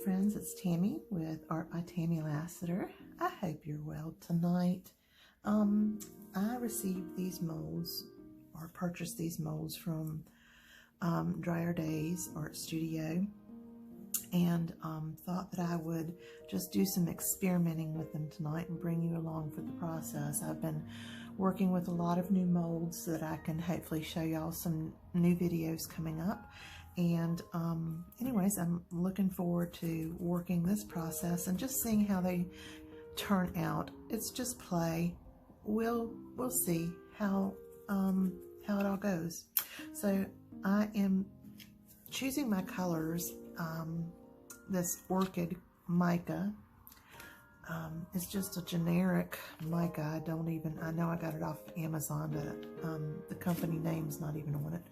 friends, it's Tammy with Art by Tammy Lassiter. I hope you're well tonight. I received these molds, or purchased these molds from Drier Days Art Studio, and thought that I would just do some experimenting with them tonight and bring you along for the process. I've been working with a lot of new molds so that I can hopefully show y'all some new videos coming up. And anyways, I'm looking forward to working this process and just seeing how they turn out. It's just play. We'll see how it all goes. So I am choosing my colors. This Orchid Mica. It's just a generic mica. I know I got it off Amazon, but the company name's not even on it.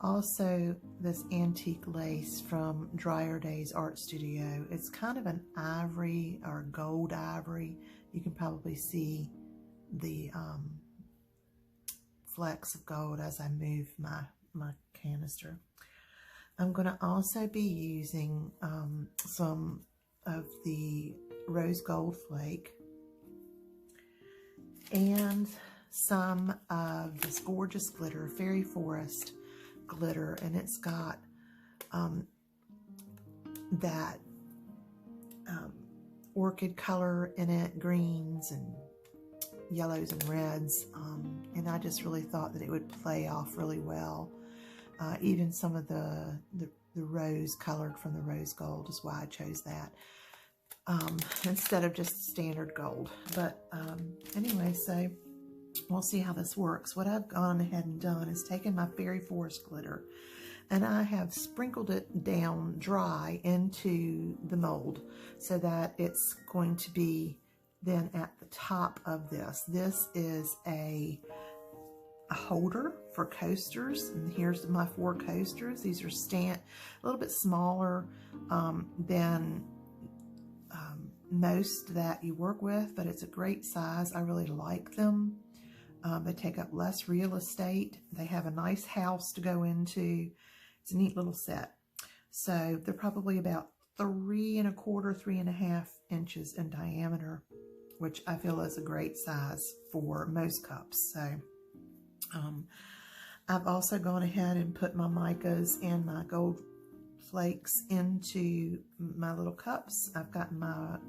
Also, this antique lace from Drier Days Art Studio. It's kind of an ivory or gold ivory. You can probably see the flecks of gold as I move my canister. I'm going to also be using some of the rose gold flake and some of this gorgeous glitter, Fairy Forrest glitter, and it's got that orchid color in it, greens and yellows and reds, and I just really thought that it would play off really well. Even some of the rose colored from the rose gold is why I chose that instead of just standard gold. But anyway, so we'll see how this works. What I've gone ahead and done is taken my Fairy Forest glitter and I have sprinkled it down dry into the mold so that it's going to be then at the top of this. This is a holder for coasters, and here's my 4 coasters. These are a little bit smaller than most that you work with, but it's a great size. I really like them. They take up less real estate. They have a nice house to go into. It's a neat little set. So they're probably about 3 1/4, 3 1/2 inches in diameter, which I feel is a great size for most cups. So I've also gone ahead and put my micas and my gold flakes into my little cups. I've got my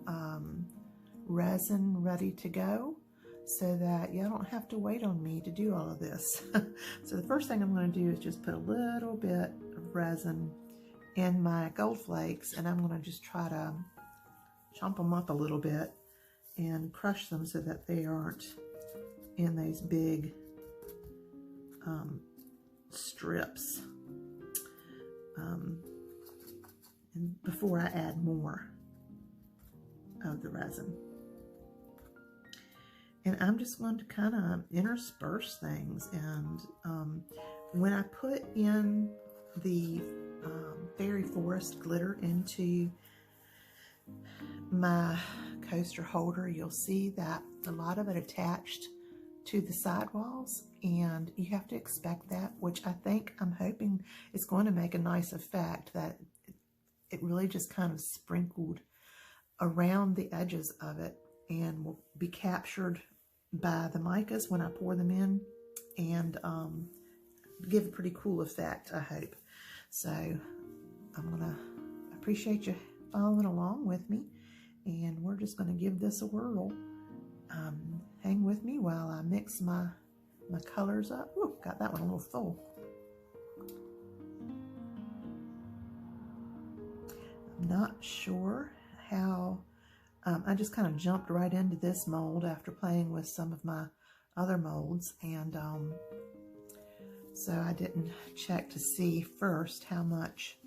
resin ready to go so that you don't have to wait on me to do all of this. So the first thing I'm going to do is just put a little bit of resin in my gold flakes, and I'm going to just try to chomp them up a little bit and crush them so that they aren't in these big strips and before I add more of the resin. And I'm just going to kind of intersperse things, and when I put in the Fairy Forest glitter into my coaster holder, you'll see that a lot of it attached to the sidewalls, and you have to expect that, which I'm hoping is going to make a nice effect, that it really just kind of sprinkled around the edges of it and will be captured by the micas when I pour them in, and give a pretty cool effect, I hope. So I'm gonna appreciate you following along with me, and we're just gonna give this a whirl. Hang with me while I mix my colors up. Ooh, got that one a little full. I'm not sure how, I just kind of jumped right into this mold after playing with some of my other molds, and so I didn't check to see first how much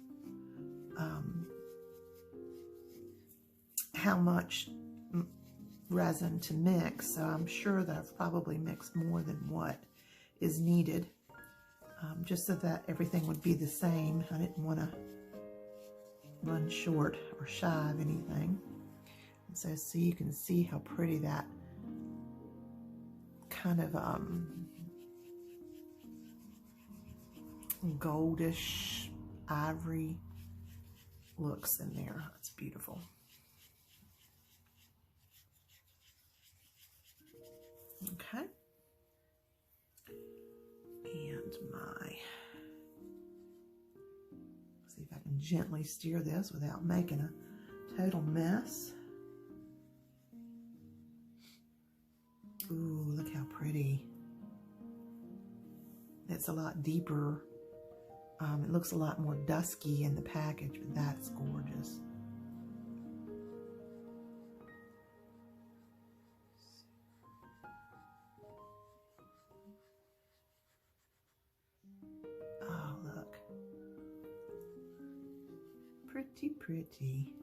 resin to mix. So I'm sure that I've probably mixed more than what is needed, just so that everything would be the same. I didn't want to run short or shy of anything. And so you can see how pretty that kind of goldish ivory looks in there. It's beautiful. Okay. And see if I can gently steer this without making a total mess. Ooh, look how pretty. It's a lot deeper. It looks a lot more dusky in the package, but that's gorgeous. Oh, look. Pretty, pretty.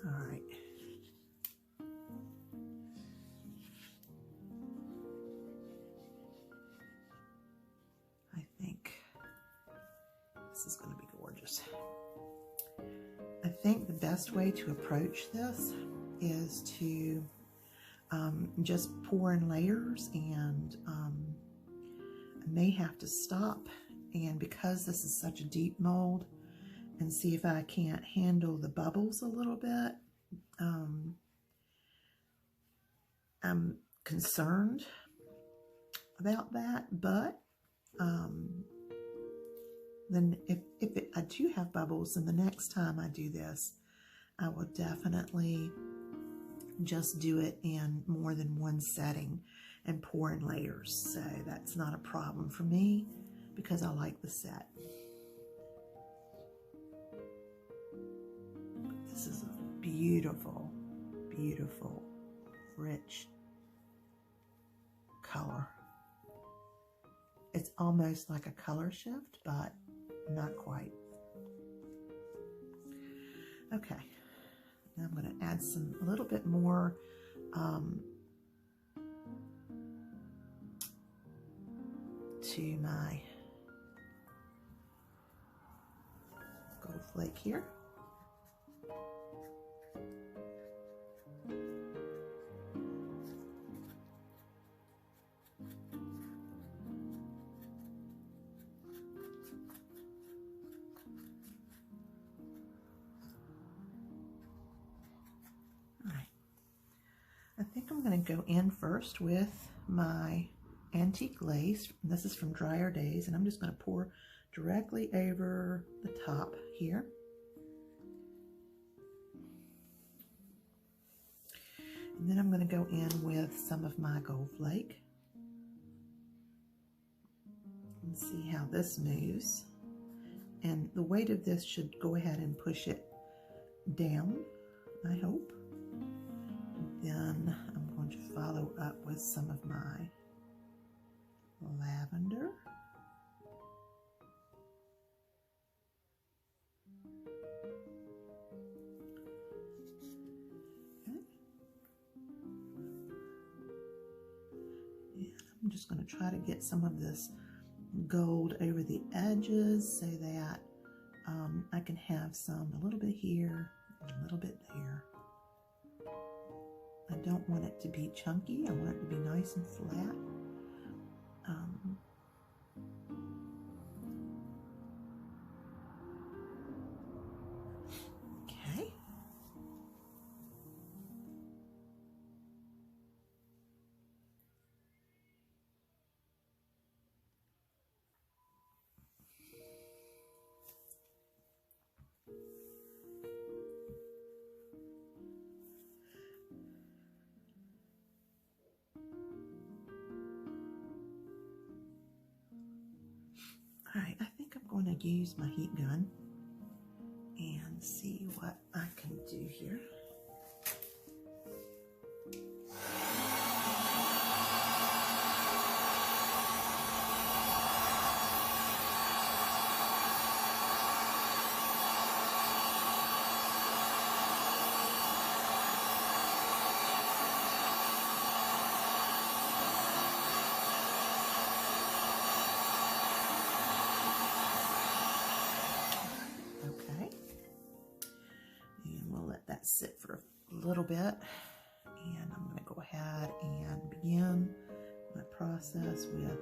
All right. I think this is going to be gorgeous. I think the best way to approach this is to just pour in layers, and I may have to stop, and because this is such a deep mold, and see if I can't handle the bubbles a little bit. I'm concerned about that, but then if I do have bubbles, then the next time I do this, I will definitely just do it in more than one setting and pour in layers. So that's not a problem for me because I like the set. This is a beautiful, beautiful, rich color. It's almost like a color shift, but not quite. Okay, now I'm going to add a little bit more to my gold flake here. I think I'm going to go in first with my antique lace. This is from Drier Days, and I'm just going to pour directly over the top here. And then I'm going to go in with some of my gold flake and see how this moves. And the weight of this should go ahead and push it down, I hope. Then I'm going to follow up with some of my lavender. Okay. And I'm just going to try to get some of this gold over the edges so that I can have a little bit here, a little bit there. I don't want it to be chunky. I want it to be nice and flat. Okay. All right, I think I'm going to use my heat gun and see what I can do here. Sit for a little bit, and I'm going to go ahead and begin my process with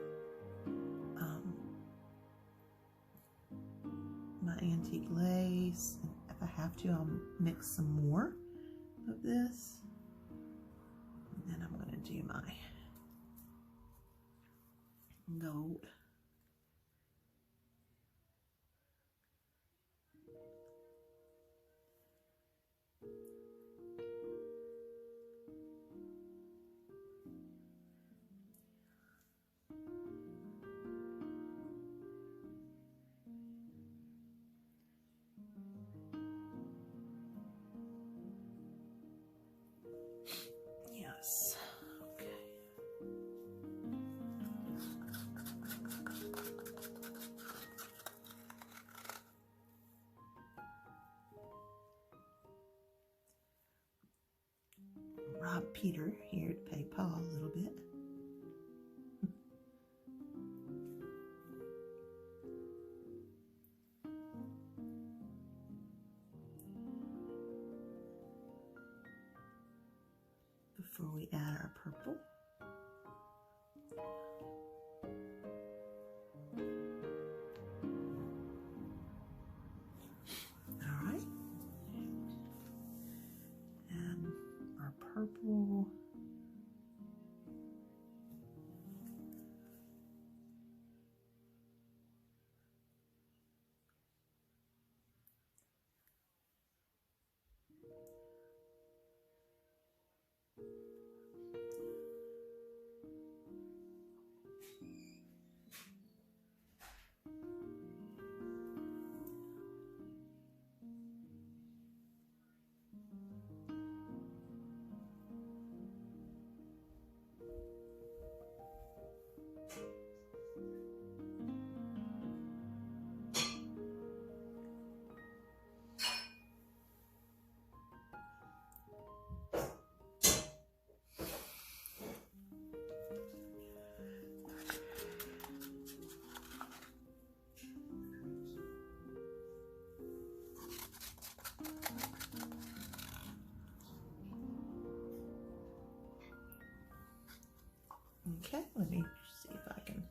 my antique lace. If I have to, I'll mix some more of this. And then I'm going to do my gold. Yes. Okay. Rob Peter here to pay Paul a little bit. Before we add our purple. All right. And our purple. Okay, let me see if I can.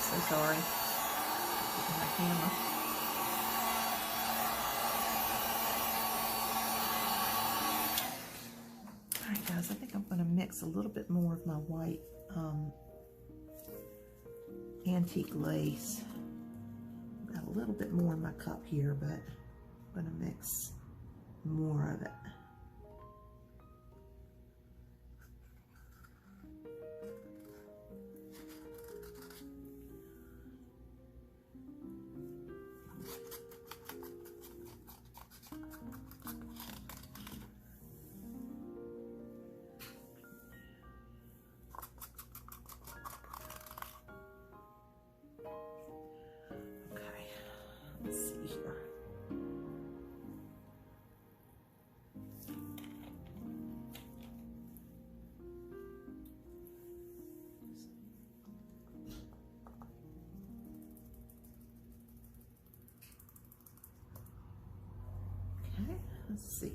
So sorry. My camera. Alright guys, I think I'm going to mix a little bit more of my white antique lace. Got a little bit more in my cup here, but I'm going to mix more of it. Let's see here. Okay, let's see.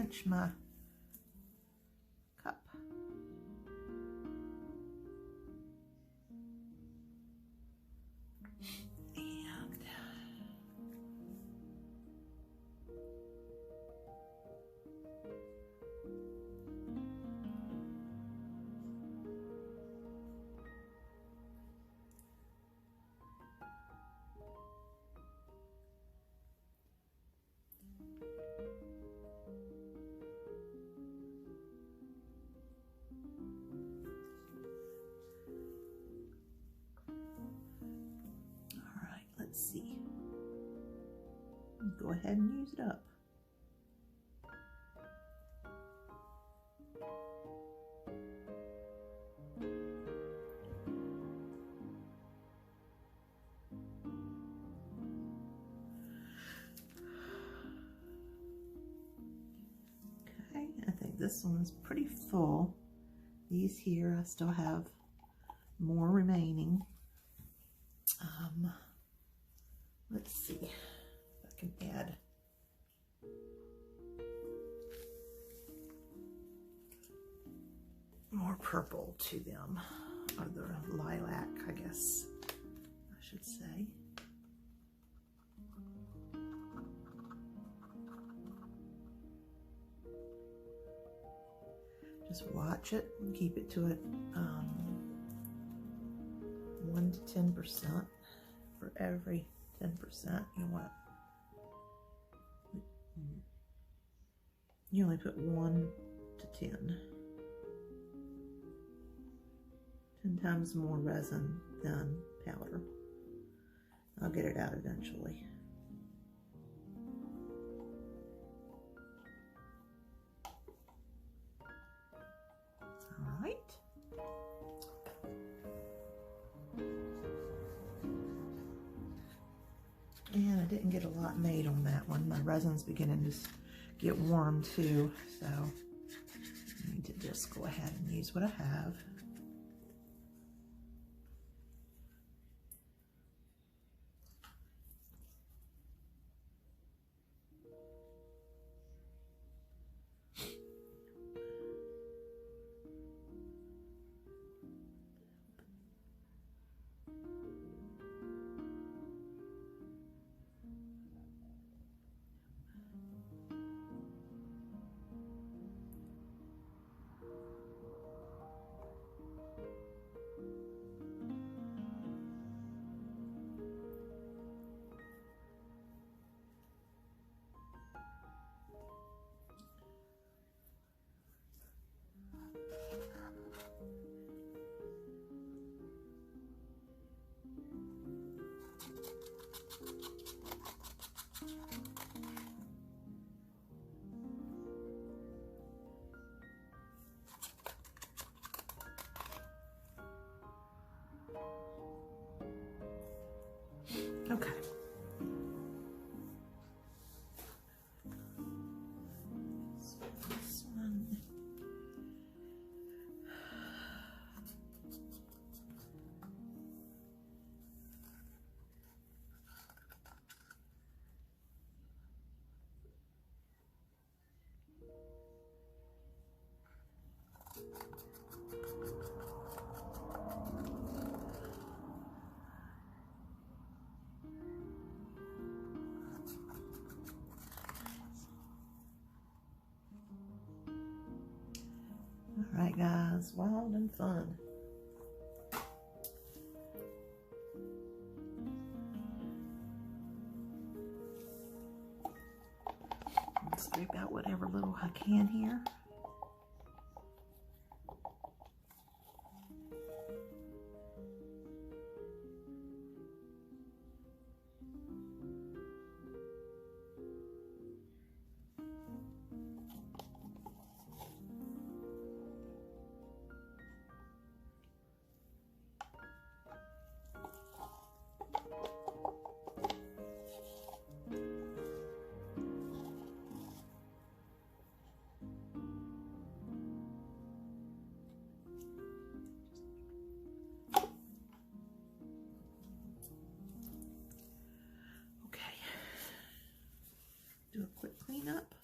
drench my cup. Let's see. Go ahead and use it up. Okay, I think this one's pretty full. These here, I still have more remaining. Let's see if I can add more purple to them, or the lilac, I guess I should say. Just watch it and keep it to it 1 to 10% for every 10% you want. You only put 1 to 10. 10 times more resin than powder. I'll get it out eventually. All right. And I didn't get a lot made on that one. My resin's beginning to get warm too, so I need to just go ahead and use what I have. Okay. This one. All right, guys, wild and fun. Let's scrape out whatever little I can here. Do a quick cleanup.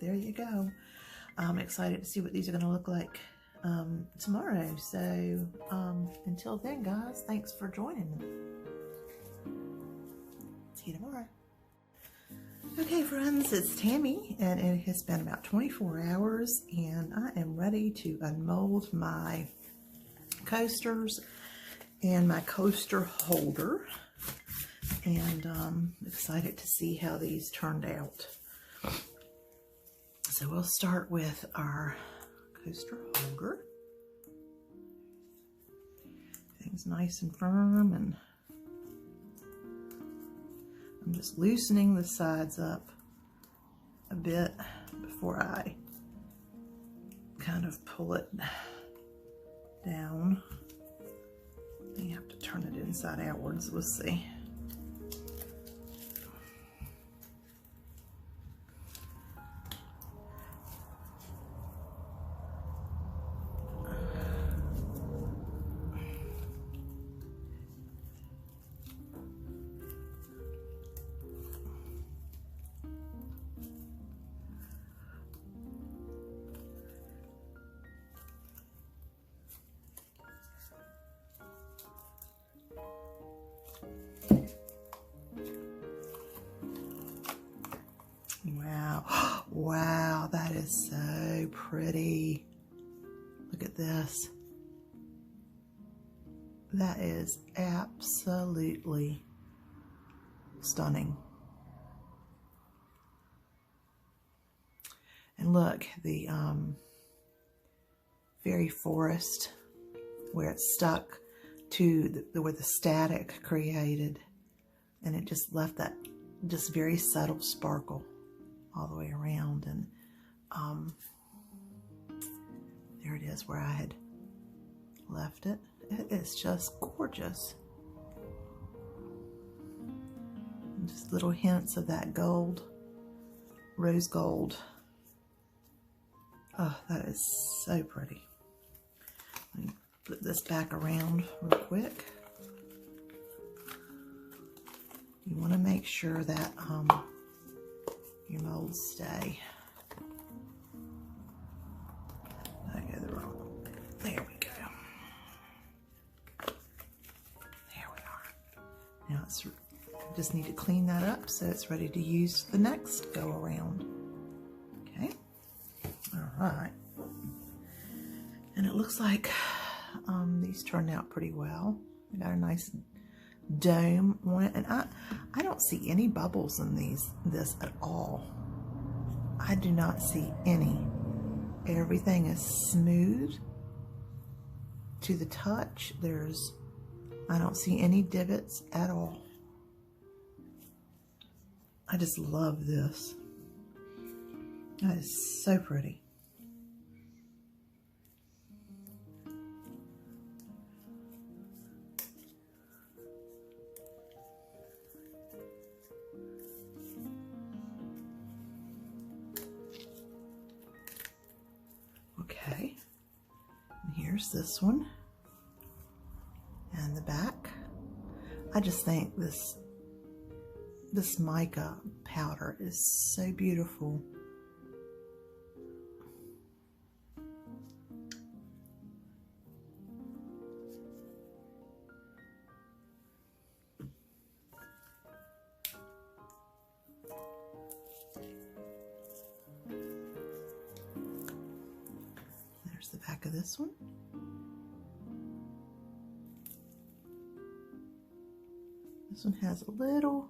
there you go. I'm excited to see what these are going to look like tomorrow. So until then, guys, thanks for joining me. See you tomorrow. Okay, friends, it's Tammy, and it has been about 24 hours, and I am ready to unmold my coasters and my coaster holder, and I'm excited to see how these turned out. So we'll start with our coaster holder. Things nice and firm, and I'm just loosening the sides up a bit before I kind of pull it down. You have to turn it inside outwards. We'll see. Wow. Wow, that is so pretty. Look at this. That is absolutely stunning. And look, the very Forrest, where it's stuck to where the static created, and it just left that just very subtle sparkle all the way around. And there it is where I had left it. It is just gorgeous. And just little hints of that gold, rose gold. Oh, that is so pretty. Let me put this back around real quick. You want to make sure that your molds stay. I go the wrong. There we go. There we are. Now it's just need to clean that up so it's ready to use the next go around. Okay. All right. And it looks like these turned out pretty well. I got a nice dome on it, and I don't see any bubbles in this at all. I do not see any. Everything is smooth to the touch. I don't see any divots at all. I just love this. That is so pretty. Okay, and here's this one and the back. I just think this mica powder is so beautiful. There's the back of this one. This one has a little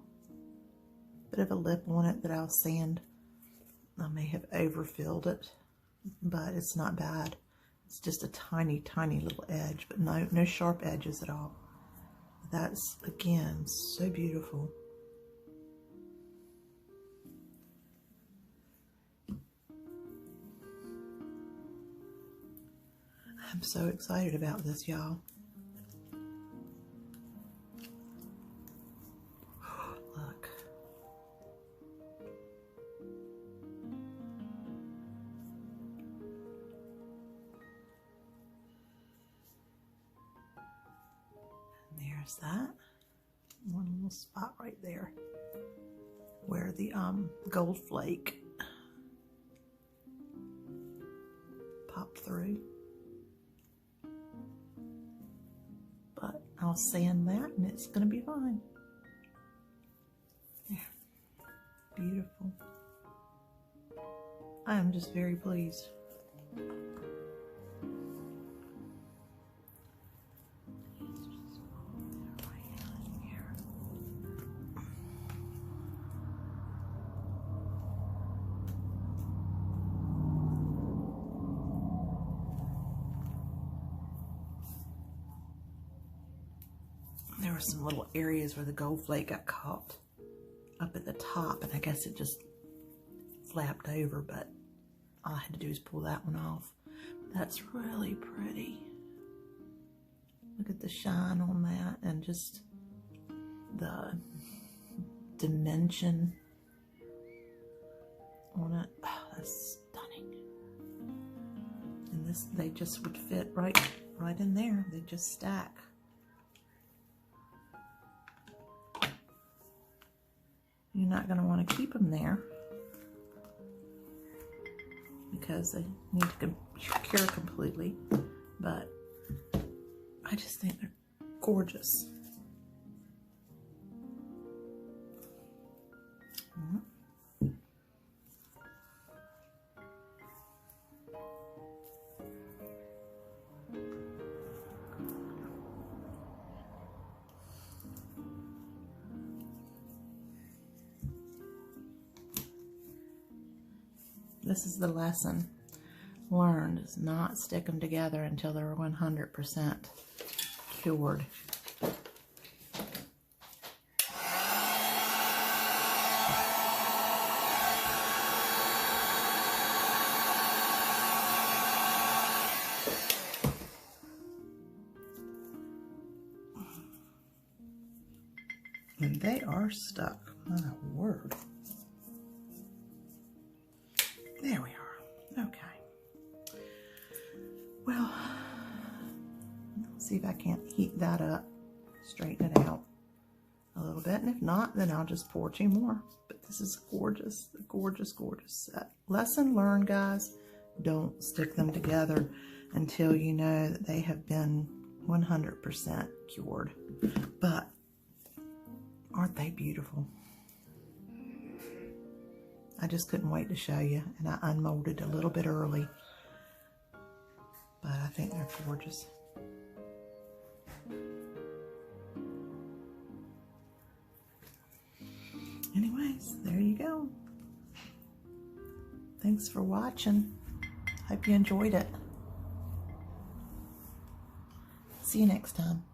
bit of a lip on it that I'll sand. I may have overfilled it, but it's not bad. It's just a tiny, tiny little edge, but no sharp edges at all. That's, again, so beautiful. I'm so excited about this, y'all. Look. And there's that. One little spot right there where the gold flake pop through. But I'll sand that and it's going to be fine. There. Beautiful. I am just very pleased. There were some little areas where the gold flake got caught up at the top, and I guess it just flapped over, but all I had to do is pull that one off. That's really pretty. Look at the shine on that and just the dimension on it. Oh, that's stunning. And this, they just would fit right in there. They just stack. You're not going to want to keep them there because they need to cure completely, but I just think they're gorgeous. This is the lesson learned, is not stick them together until they're 100% cured. And they are stuck. My word. There we are. Okay. Well, let's see if I can't heat that up, straighten it out a little bit. And if not, then I'll just pour 2 more. But this is gorgeous, gorgeous, gorgeous set. Lesson learned, guys. Don't stick them together until you know that they have been 100% cured. But aren't they beautiful? I just couldn't wait to show you, and I unmolded a little bit early, but I think they're gorgeous. Anyways, there you go. Thanks for watching. Hope you enjoyed it. See you next time.